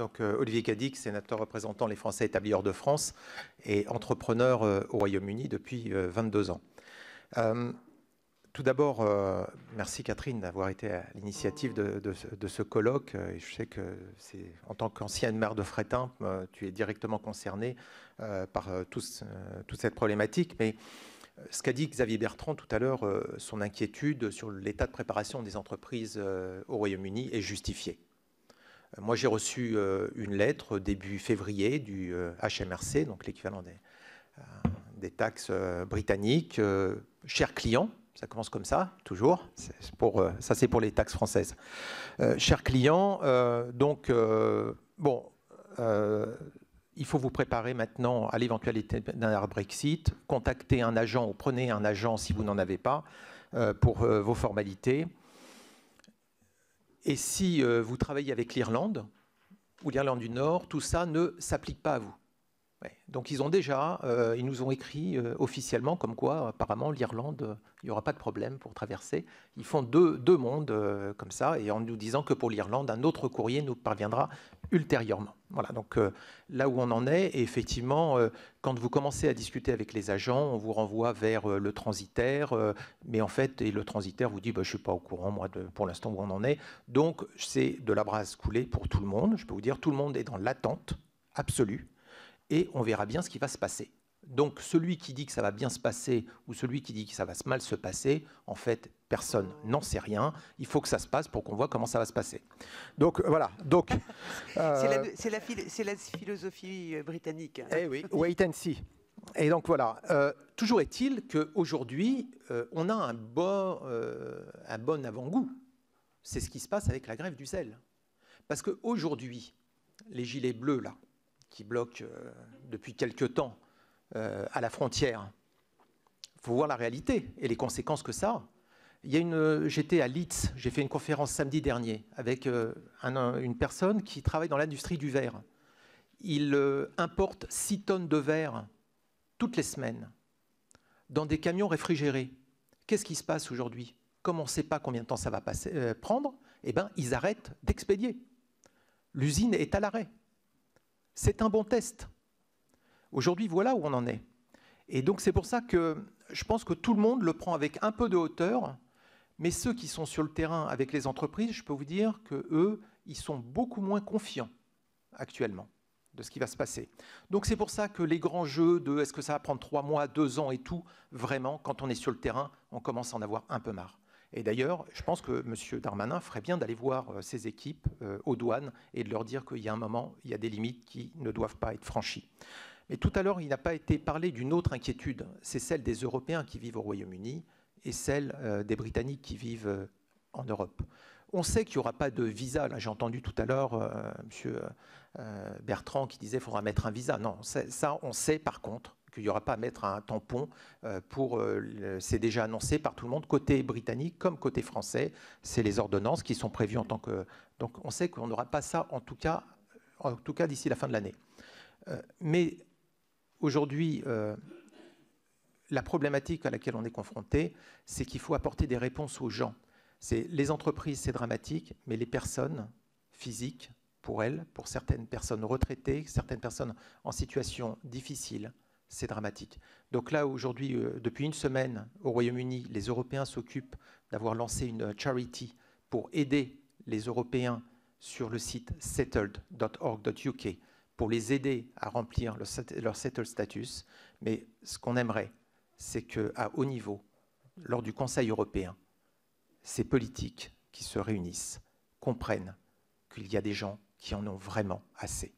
Donc Olivier Cadic, sénateur représentant les Français établis hors de France et entrepreneur au Royaume-Uni depuis 22 ans. Tout d'abord, merci Catherine d'avoir été à l'initiative de ce colloque. Je sais que en tant qu'ancienne maire de Fréthun, tu es directement concernée par toute cette problématique. Mais ce qu'a dit Xavier Bertrand tout à l'heure, son inquiétude sur l'état de préparation des entreprises au Royaume-Uni est justifiée. Moi, j'ai reçu une lettre début février du HMRC, donc l'équivalent des taxes britanniques. Chers clients, ça commence comme ça, toujours. Ça, c'est pour les taxes françaises. Chers clients, il faut vous préparer maintenant à l'éventualité d'un hard Brexit. Contactez un agent ou prenez un agent si vous n'en avez pas pour vos formalités. Et si vous travaillez avec l'Irlande ou l'Irlande du Nord, tout ça ne s'applique pas à vous. Ouais. Donc ils nous ont écrit officiellement comme quoi apparemment l'Irlande, il n'y aura pas de problème pour traverser. Ils font deux mondes comme ça, et en nous disant que pour l'Irlande, un autre courrier nous parviendra ultérieurement. Voilà, donc là où on en est, et effectivement, quand vous commencez à discuter avec les agents, on vous renvoie vers le transitaire, mais en fait, et le transitaire vous dit je ne suis pas au courant, moi, pour l'instant, où on en est. Donc c'est de la brasse coulée pour tout le monde. Je peux vous dire, tout le monde est dans l'attente absolue. Et on verra bien ce qui va se passer. Donc celui qui dit que ça va bien se passer ou celui qui dit que ça va mal se passer, en fait, personne n'en sait rien. Il faut que ça se passe pour qu'on voit comment ça va se passer. Donc voilà. Donc, c'est la philosophie britannique. Eh oui, wait and see. Et donc voilà. Toujours est-il qu'aujourd'hui, on a un bon avant-goût. C'est ce qui se passe avec la grève du sel. Parce qu'aujourd'hui, les gilets bleus, là, qui bloquent depuis quelque temps à la frontière. Il faut voir la réalité et les conséquences que ça a. J'étais à Leeds, j'ai fait une conférence samedi dernier avec une personne qui travaille dans l'industrie du verre. Il importe 6 tonnes de verre toutes les semaines dans des camions réfrigérés. Qu'est-ce qui se passe aujourd'hui? Comme on ne sait pas combien de temps ça va prendre, eh ben, ils arrêtent d'expédier. L'usine est à l'arrêt. C'est un bon test. Aujourd'hui, voilà où on en est. Et donc, c'est pour ça que je pense que tout le monde le prend avec un peu de hauteur, mais ceux qui sont sur le terrain avec les entreprises, je peux vous dire qu'eux, ils sont beaucoup moins confiants actuellement de ce qui va se passer. Donc, c'est pour ça que les grands jeux de est-ce que ça va prendre 3 mois, 2 ans et tout, vraiment, quand on est sur le terrain, on commence à en avoir un peu marre. Et d'ailleurs, je pense que M. Darmanin ferait bien d'aller voir ses équipes aux douanes et de leur dire qu'il y a un moment, il y a des limites qui ne doivent pas être franchies. Mais tout à l'heure, il n'a pas été parlé d'une autre inquiétude. C'est celle des Européens qui vivent au Royaume-Uni et celle des Britanniques qui vivent en Europe. On sait qu'il n'y aura pas de visa. Là, j'ai entendu tout à l'heure M. Bertrand qui disait qu'il faudra mettre un visa. Non, ça, on sait par contre qu'il n'y aura pas à mettre un tampon c'est déjà annoncé par tout le monde, côté britannique comme côté français. C'est les ordonnances qui sont prévues en tant que... Donc on sait qu'on n'aura pas ça, en tout cas d'ici la fin de l'année. Mais aujourd'hui, la problématique à laquelle on est confronté, c'est qu'il faut apporter des réponses aux gens. Les entreprises, c'est dramatique, mais les personnes physiques, pour certaines personnes retraitées, certaines personnes en situation difficile, c'est dramatique. Donc là, aujourd'hui, depuis une semaine, au Royaume-Uni, les Européens s'occupent d'avoir lancé une charity pour aider les Européens sur le site settled.org.uk pour les aider à remplir leur settled status. Mais ce qu'on aimerait, c'est qu'à haut niveau, lors du Conseil européen, ces politiques qui se réunissent comprennent qu'il y a des gens qui en ont vraiment assez.